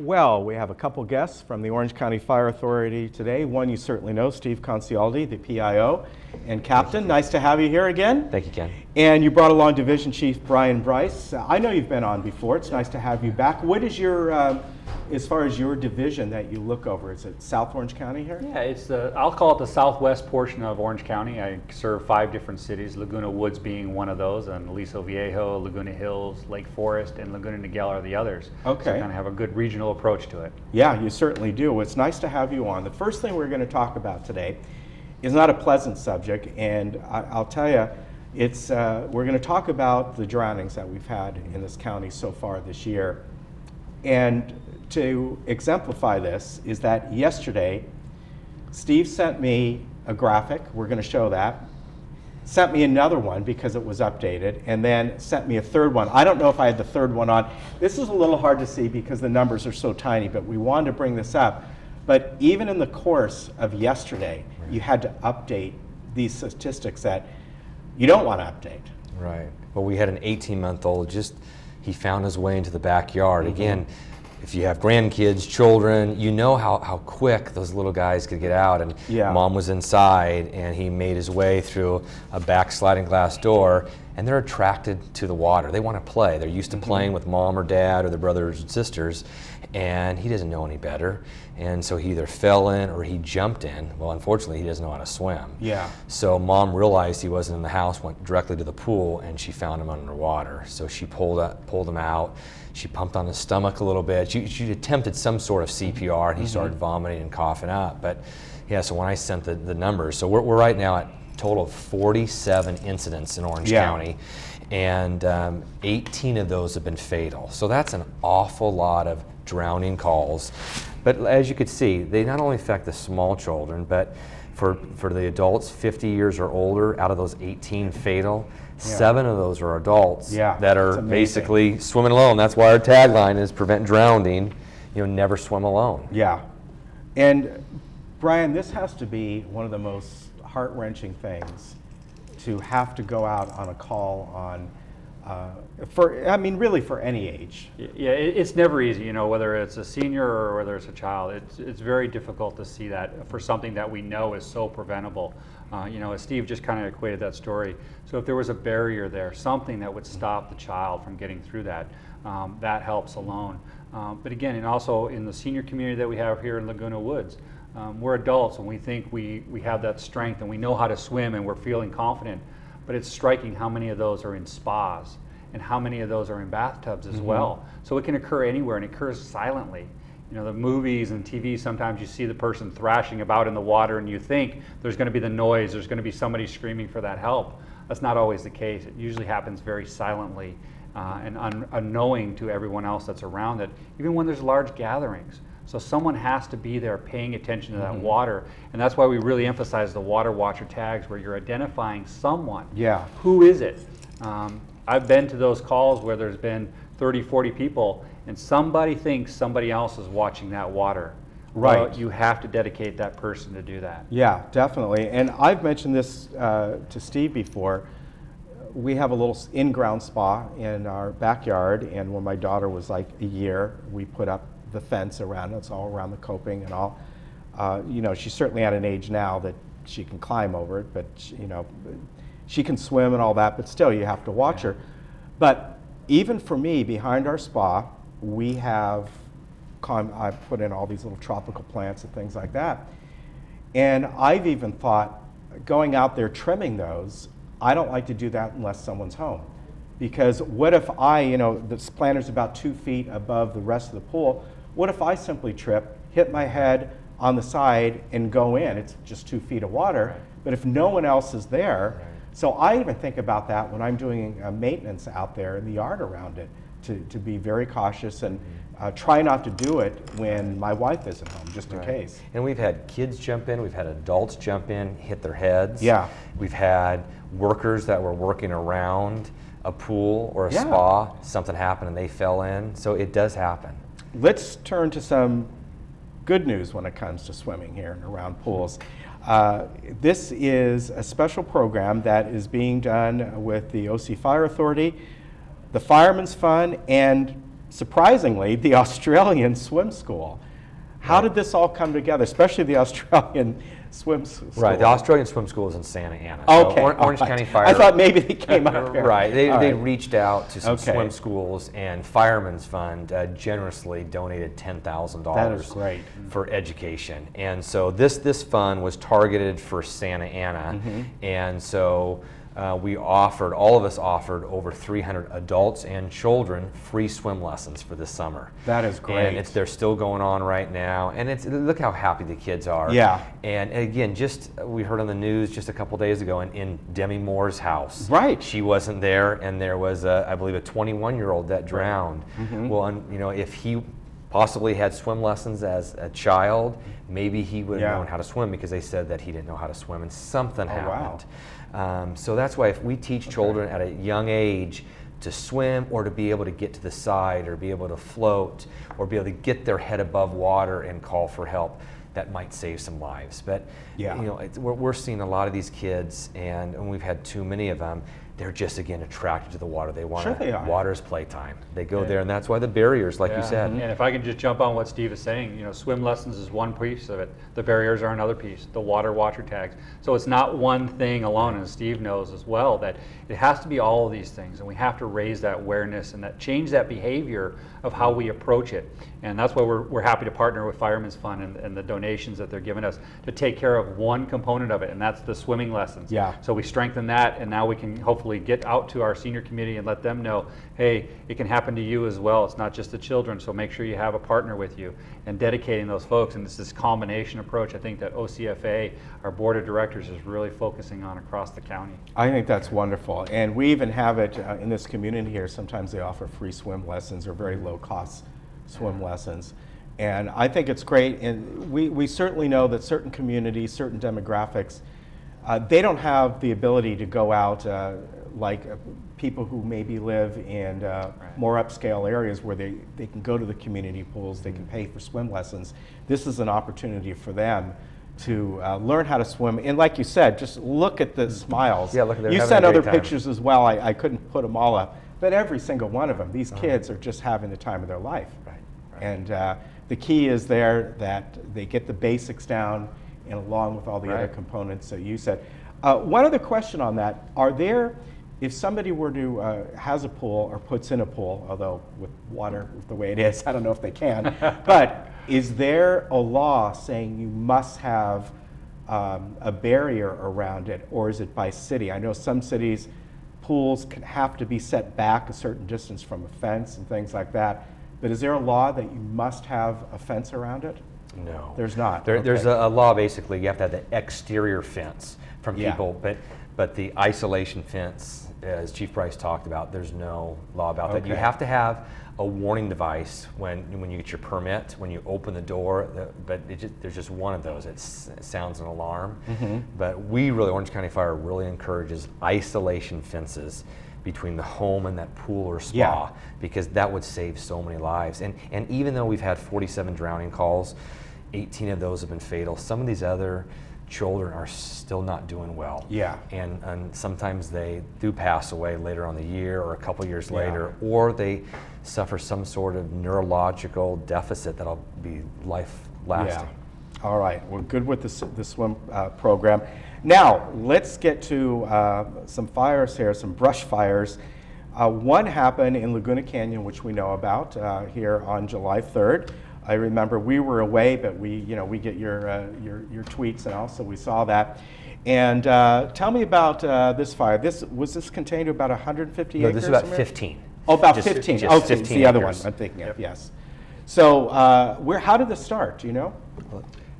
Well, we have a couple guests from the Orange County Fire Authority today. One you certainly know, Steve Concialdi, the PIO and captain. Nice to have you here again. Thank you, Ken. And you brought along Division Chief Brian Bryce. I know you've been on before. It's nice to have you back. What is your, as far as your division that you look over, is it South Orange County here? Yeah, it's I'll call it the southwest portion of Orange County. I serve 5 different cities, Laguna Woods being one of those, and Aliso Viejo, Laguna Hills, Lake Forest, and Laguna Niguel are the others. Okay. So we kind of have a good regional approach to it. Yeah, you certainly do. It's nice to have you on. The first thing we're going to talk about today is not a pleasant subject, and I'll tell you, it's we're going to talk about the drownings that we've had in this county so far this year. And to exemplify this is that yesterday, Steve sent me a graphic, we're going to show that, sent me another one because it was updated, and then sent me a third one. I don't know if I had the third one on. This is a little hard to see because the numbers are so tiny, but we wanted to bring this up. But even in the course of yesterday, you had to update these statistics that you don't want to update. Right. Well, we had an 18-month-old, he found his way into the backyard. Mm-hmm. Again, if you have grandkids, children, you know how quick those little guys could get out. And Mom was inside, and he made his way through a back sliding glass door, and they're attracted to the water. They want to play. They're used to playing with Mom or Dad or their brothers and sisters, and he doesn't know any better. And so he either fell in or he jumped in. Well, unfortunately, he doesn't know how to swim. Yeah. So Mom realized he wasn't in the house, went directly to the pool, and she found him underwater. So she pulled him out. She pumped on his stomach a little bit. She attempted some sort of CPR, and he started vomiting and coughing up. But yeah, so when I sent the numbers, so we're right now at a total of 47 incidents in Orange County, and 18 of those have been fatal. So that's an awful lot of drowning calls. But as you could see, they not only affect the small children, but for the adults 50 years or older, out of those 18 fatal, 7 of those are adults that are basically swimming alone. That's why our tagline is prevent drowning, never swim alone. Yeah. And Brian, this has to be one of the most heart-wrenching things to have to go out on a call on really for any age. Yeah, it's never easy, whether it's a senior or whether it's a child. It's very difficult to see that for something that we know is so preventable. As Steve just kind of equated that story. So if there was a barrier there, something that would stop the child from getting through that, that helps alone. But again, and also in the senior community that we have here in Laguna Woods, we're adults and we think we have that strength and we know how to swim and we're feeling confident. But it's striking how many of those are in spas and how many of those are in bathtubs as well. So it can occur anywhere and it occurs silently. The movies and TV, sometimes you see the person thrashing about in the water and you think there's going to be the noise, there's going to be somebody screaming for that help. That's not always the case. It usually happens very silently and unknowing to everyone else that's around it, even when there's large gatherings. So someone has to be there paying attention to that water, and that's why we really emphasize the water watcher tags where you're identifying someone. Yeah. Who is it? I've been to those calls where there's been 30, 40 people, and somebody thinks somebody else is watching that water. Right. Well, you have to dedicate that person to do that. Yeah, definitely. And I've mentioned this to Steve before. We have a little in-ground spa in our backyard, and when my daughter was like a year, we put up the fence around it. It's all around the coping and all. She's certainly at an age now that she can climb over it, but she can swim and all that, but still you have to watch her. But even for me, behind our spa, we have, I've put in all these little tropical plants and things like that. And I've even thought, going out there trimming those, I don't like to do that unless someone's home. Because what if this planter's about 2 feet above the rest of the pool, what if I simply trip, hit my head on the side and go in? It's just 2 feet of water, but if no one else is there, so I even think about that when I'm doing maintenance out there in the yard around it, to be very cautious and try not to do it when my wife isn't home, just in case. And we've had kids jump in, we've had adults jump in, hit their heads. Yeah. We've had workers that were working around a pool or a spa, something happened and they fell in, so it does happen. Let's turn to some good news when it comes to swimming here and around pools. This is a special program that is being done with the OC Fire Authority, the Fireman's Fund, and surprisingly, the Australian swim school. How did this all come together, especially the Australian swim school? Right, the Australian swim school is in Santa Ana. Okay, So Orange all right. County Fire. I thought maybe they came up here. Right, All they right. reached out to some Okay. swim schools, and Fireman's Fund generously donated $10,000 That is great. for education. And so this fund was targeted for Santa Ana, and so all of us offered over 300 adults and children free swim lessons for this summer. That is great. And they're still going on right now, and look how happy the kids are. Yeah. And again, we heard on the news just a couple days ago in Demi Moore's house. Right. She wasn't there, and there was I believe a 21-year-old that drowned. Well, if he possibly had swim lessons as a child, maybe he would have known how to swim, because they said that he didn't know how to swim, and something happened. So that's why if we teach children at a young age to swim, or to be able to get to the side, or be able to float, or be able to get their head above water and call for help, that might save some lives. But we're seeing a lot of these kids, and we've had too many of them. They're just, again, attracted to the water. They want water's playtime. They go there, and that's why the barriers, like you said. And if I can just jump on what Steve is saying, swim lessons is one piece of it. The barriers are another piece. The watcher tags. So it's not one thing alone, and Steve knows as well that it has to be all of these things, and we have to raise that awareness and change that behavior of how we approach it. And that's why we're happy to partner with Fireman's Fund and the donations that they're giving us to take care of one component of it, and that's the swimming lessons. Yeah. So we strengthen that, and now we can hopefully get out to our senior community and let them know, hey, it can happen to you as well. It's not just the children, so make sure you have a partner with you, and dedicating those folks. And it's this combination approach, I think, that OCFA, our board of directors, is really focusing on across the county. I think that's wonderful. And we even have it in this community here. Sometimes they offer free swim lessons or very low cost swim lessons. And I think it's great. And we certainly know that certain communities, certain demographics, they don't have the ability to go out like people who maybe live in more upscale areas where they can go to the community pools, they can pay for swim lessons. This is an opportunity for them to learn how to swim. And like you said, just look at the smiles. Yeah, look, they're you having sent a other great time. pictures as well. I couldn't put them all up. But every single one of them, these kids are just having the time of their life. Right. And the key is there that they get the basics down, and along with all the other components that you said. One other question on that: are there, if somebody were to has a pool or puts in a pool, although with water the way it is, I don't know if they can, but is there a law saying you must have a barrier around it, or is it by city? I know some cities, pools can have to be set back a certain distance from a fence and things like that. But is there a law that you must have a fence around it? No. There's not. There's a law, basically, you have to have the exterior fence from people, but the isolation fence, as Chief Price talked about, there's no law about that. You have to have a warning device when you get your permit, when you open the door, but there's just one of those. It sounds an alarm. But Orange County Fire really encourages isolation fences between the home and that pool or spa, because that would save so many lives. And even though we've had 47 drowning calls, 18 of those have been fatal. Some of these other children are still not doing well. Yeah. And sometimes they do pass away later on the year or a couple years later, or they suffer some sort of neurological deficit that'll be life-lasting. Yeah. All right. We're good with the swim program. Now, let's get to some fires here, some brush fires. One happened in Laguna Canyon, which we know about here on July 3rd. I remember we were away, but we get your tweets, and also we saw that. And tell me about this fire. Was this contained to about 150 acres? No, this is about 15. Oh, about Just 15. just Okay, 15 it's the other one acres. I'm thinking of. Yes. So how did this start? Do you know?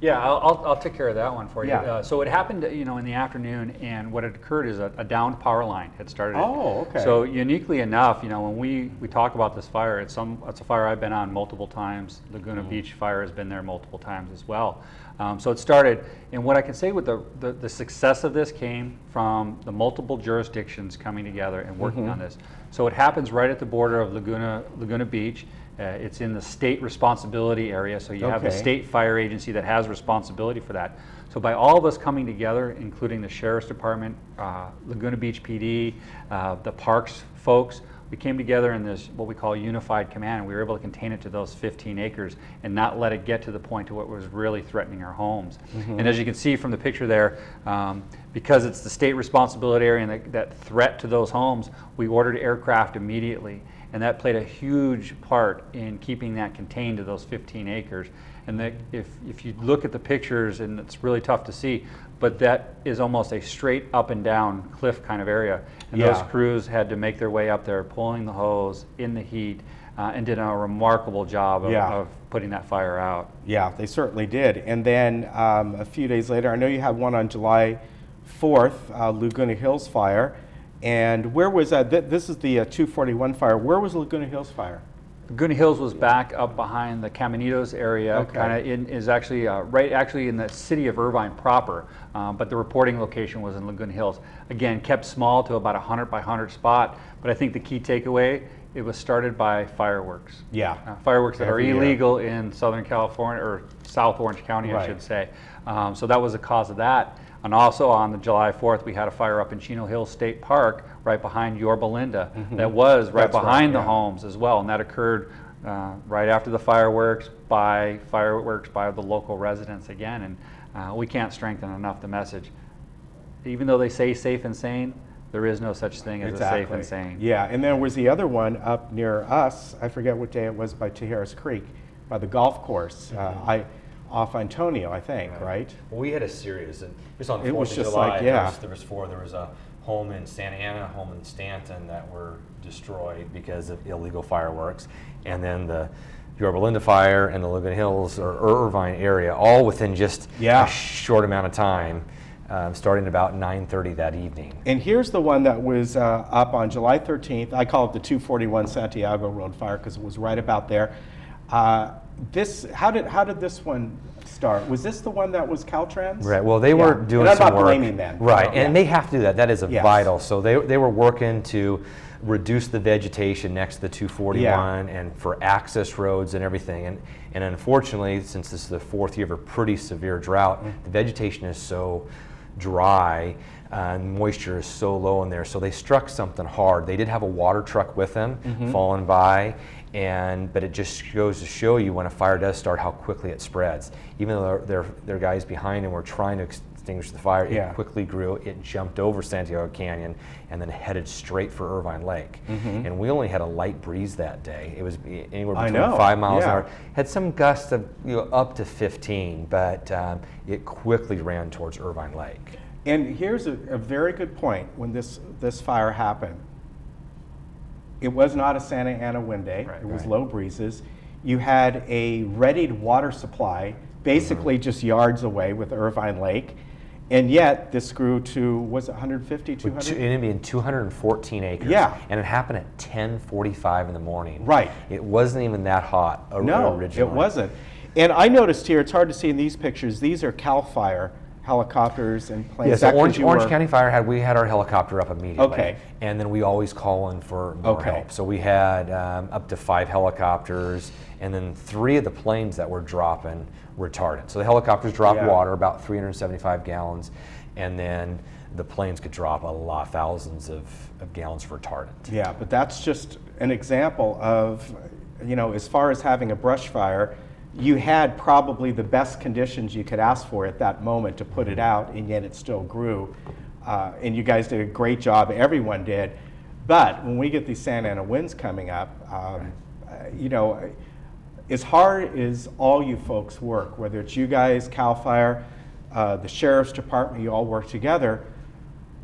Yeah, I'll take care of that one for you. Yeah. So it happened, in the afternoon, and what had occurred is a downed power line had started. Oh, okay. So uniquely enough, when we talk about this fire, it's a fire I've been on multiple times. Laguna Beach fire has been there multiple times as well. So it started, and what I can say with the success of this came from the multiple jurisdictions coming together and working on this. So it happens right at the border of Laguna Beach. It's in the state responsibility area, so you have the state fire agency that has responsibility for that. So by all of us coming together, including the Sheriff's Department, Laguna Beach PD, the parks folks, we came together in this, what we call unified command. We were able to contain it to those 15 acres and not let it get to the point to what was really threatening our homes. And as you can see from the picture there, because it's the state responsibility area and that threat to those homes, we ordered aircraft immediately. And that played a huge part in keeping that contained to those 15 acres. And that if you look at the pictures, and it's really tough to see, but that is almost a straight up and down cliff kind of area. And those crews had to make their way up there, pulling the hose in the heat, and did a remarkable job of putting that fire out. Yeah, they certainly did. And then a few days later, I know you had one on July 4th, Laguna Hills fire. And where was that? This is the 241 fire. Where was Laguna Hills fire? Laguna Hills was back up behind the Caminitos area, kind of is actually right in the city of Irvine proper, but the reporting location was in Laguna Hills. Again, kept small to about 100 by 100 spot, but I think the key takeaway, it was started by fireworks. Yeah. Fireworks that are illegal in Southern California, or South Orange County, I should say. So that was the cause of that. And also on the July 4th, we had a fire up in Chino Hills State Park, right behind Yorba Linda, that was right behind the homes as well. And that occurred right after the fireworks by the local residents again. And we can't strengthen enough the message. Even though they say safe and sane, there is no such thing as a safe and sane. Yeah, and then was the other one up near us, I forget what day it was, by Tijeras Creek, by the golf course. Off Antonio, I think, right? Well, we had a series, and it was on 4th It was of just July. like, There was four. There was a home in Santa Ana, a home in Stanton that were destroyed because of illegal fireworks, and then the Yorba Linda fire and the Laguna Hills or Irvine area, all within just a short amount of time, starting about 9:30 that evening. And here's the one that was up on July 13th. I call it the 241 Santiago Road fire because it was right about there. How did this one start? Was this the one that was Caltrans? Right. Well, they were doing and I'm some not work. blaming them. Right, and they have to do that. That is Yes. vital. So they were working to reduce the vegetation next to the 241 and for access roads and everything. And unfortunately, since this is the 4th year of a pretty severe drought, the vegetation is so dry and moisture is so low in there. So they struck something hard. They did have a water truck with them falling by. But it just goes to show you when a fire does start how quickly it spreads. Even though there are guys behind and were trying to extinguish the fire, it quickly grew. It jumped over Santiago Canyon and then headed straight for Irvine Lake. And we only had a light breeze that day. It was anywhere between 5 miles an hour. Had some gusts of up to 15, but it quickly ran towards Irvine Lake. And here's a very good point when this fire happened. It was not a Santa Ana wind day. It was low breezes. You had a readied water supply, basically just yards away with Irvine Lake, and yet this grew to, was it 150, 200? It ended up being 214 acres. Yeah. And it happened at 10:45 in the morning. Right. It wasn't even that hot originally. No, it wasn't. And I noticed here, it's hard to see in these pictures, these are CAL FIRE helicopters and planes. Yes, Orange County Fire we had our helicopter up immediately. Okay. And then we always call in for more help. So we had up to 5 helicopters, and then 3 of the planes that were dropping retardant. So the helicopters dropped water, about 375 gallons, and then the planes could drop thousands of gallons of retardant. Yeah, but that's just an example of, as far as having a brush fire, you had probably the best conditions you could ask for at that moment to put it out, and yet it still grew. And you guys did a great job, everyone did. But when we get these Santa Ana winds coming up, as hard as all you folks work, whether it's you guys, CAL FIRE, the Sheriff's Department, you all work together,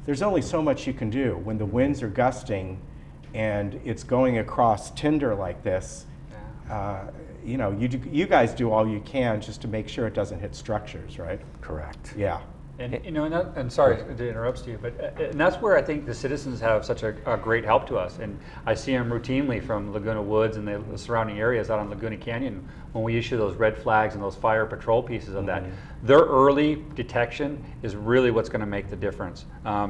there's only so much you can do when the winds are gusting and it's going across tinder like this. You guys do all you can just to make sure it doesn't hit structures, right? Correct. Yeah. And sorry to interrupt, Steve, but and that's where I think the citizens have such a great help to us. And I see them routinely from Laguna Woods and the surrounding areas out on Laguna Canyon when we issue those red flags and those fire patrol pieces of that. Their early detection is really what's going to make the difference.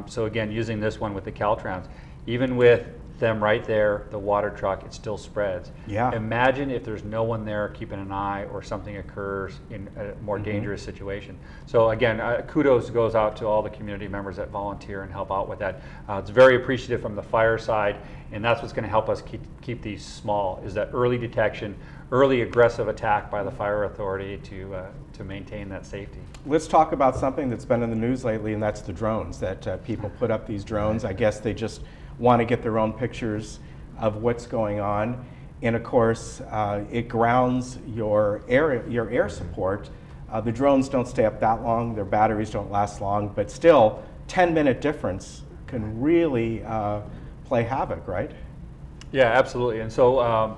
So again, using this one with the Caltrans, even with them right there, the water truck, it still spreads. Yeah. Imagine if there's no one there keeping an eye or something occurs in a more dangerous situation. So again, kudos goes out to all the community members that volunteer and help out with that. It's very appreciative from the fire side, and that's what's going to help us keep these small, is that early detection, early aggressive attack by the fire authority to maintain that safety. Let's talk about something that's been in the news lately, and that's the drones, that people put up these drones. I guess they just want to get their own pictures of what's going on. And of course, it grounds your air support. The drones don't stay up that long, their batteries don't last long, but still, 10-minute difference can really play havoc, right? Yeah, absolutely. And so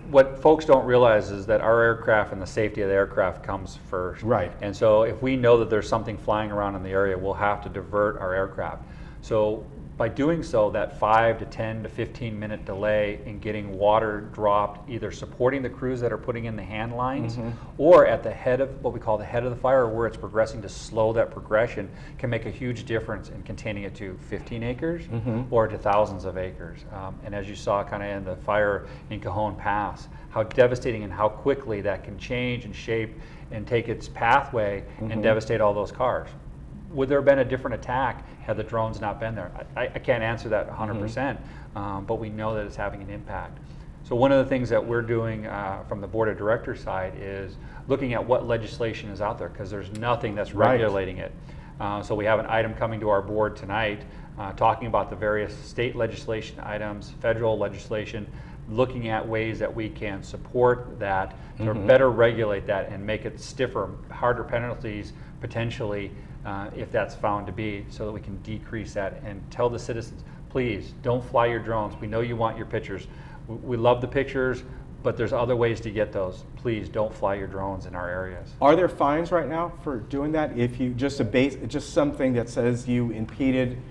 what folks don't realize is that our aircraft and the safety of the aircraft comes first. Right. And so if we know that there's something flying around in the area, we'll have to divert our aircraft. So by doing so, that 5 to 10 to 15-minute delay in getting water dropped, either supporting the crews that are putting in the hand lines, or at the head of what we call the head of the fire, where it's progressing, to slow that progression, can make a huge difference in containing it to 15 acres or to thousands of acres. And as you saw kind of in the fire in Cajon Pass, how devastating and how quickly that can change and shape and take its pathway and devastate all those cars. Would there have been a different attack had the drones not been there? I can't answer that 100%, but we know that it's having an impact. So one of the things that we're doing from the board of directors side is looking at what legislation is out there, because there's nothing that's regulating it. So we have an item coming to our board tonight talking about the various state legislation items, federal legislation, looking at ways that we can support that to better regulate that and make it stiffer, harder penalties potentially if that's found to be, so that we can decrease that and tell the citizens, please don't fly your drones. We know you want your pictures. We love the pictures, but there's other ways to get those. Please don't fly your drones in our areas. Are there fines right now for doing that? If you just something that says you impeded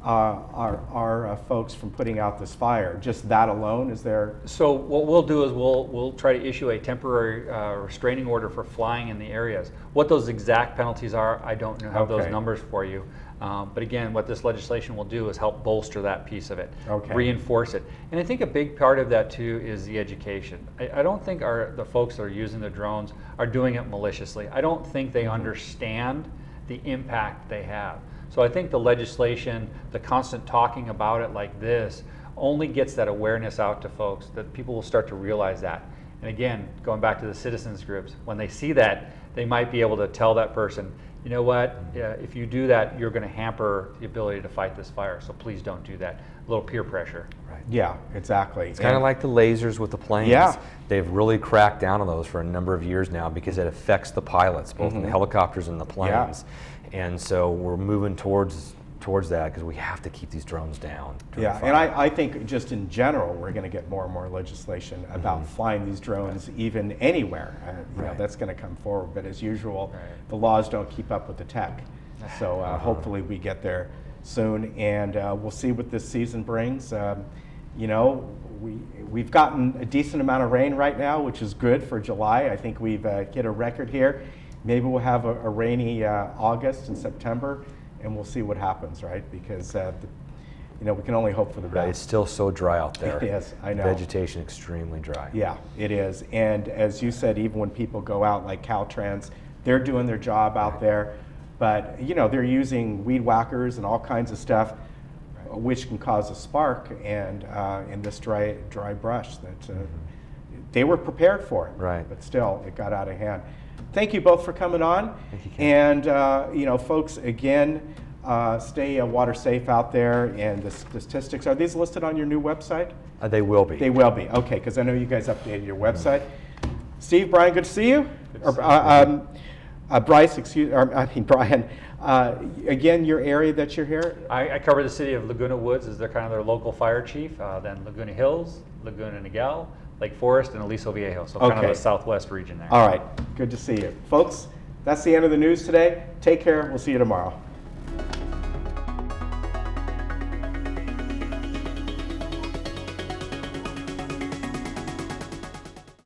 our folks from putting out this fire, just that alone, is there? So what we'll do is we'll try to issue a temporary restraining order for flying in the areas. What those exact penalties are, I don't have those numbers for you. But again, what this legislation will do is help bolster that piece of it, reinforce it. And I think a big part of that too is the education. I don't think the folks that are using the drones are doing it maliciously. I don't think they understand the impact they have. So I think the legislation, the constant talking about it like this, only gets that awareness out to folks, that people will start to realize that. And again, going back to the citizens groups, when they see that, they might be able to tell that person, you know what, if you do that, you're going to hamper the ability to fight this fire, so please don't do that. A little peer pressure. Right. Yeah, exactly. It's kind of like the lasers with the planes. Yeah. They've really cracked down on those for a number of years now because it affects the pilots, both in the helicopters and the planes. And so we're moving towards that because we have to keep these drones down. Yeah, and I think just in general, we're going to get more and more legislation about flying these drones even anywhere. You know, that's going to come forward, but as usual, the laws don't keep up with the tech. So hopefully we get there soon, and we'll see what this season brings. You know, we've gotten a decent amount of rain right now, which is good for July. I think we've hit a record here. Maybe we'll have a rainy August and September, and we'll see what happens, right? Because you know, we can only hope for the best. Right, it's still so dry out there. It is, I know. Vegetation extremely dry. Yeah, it is. And as you said, even when people go out like Caltrans, they're doing their job out there, but you know, they're using weed whackers and all kinds of stuff, which can cause a spark, and in this dry brush that they were prepared for it, right? But still, it got out of hand. Thank you both for coming on. Thank you, Ken. And you know, folks, again, stay water safe out there. And the statistics, are these listed on your new website? They will be. They will be. Okay, because I know you guys updated your website. Steve, Brian, good to see you. Bryce, Brian. Again, your area that you're here. I cover the city of Laguna Woods as their local fire chief. Then Laguna Hills, Laguna Niguel, Lake Forest, and Aliso Viejo. So kind of the southwest region there. All right. Good to see you. Folks, that's the end of the news today. Take care. We'll see you tomorrow.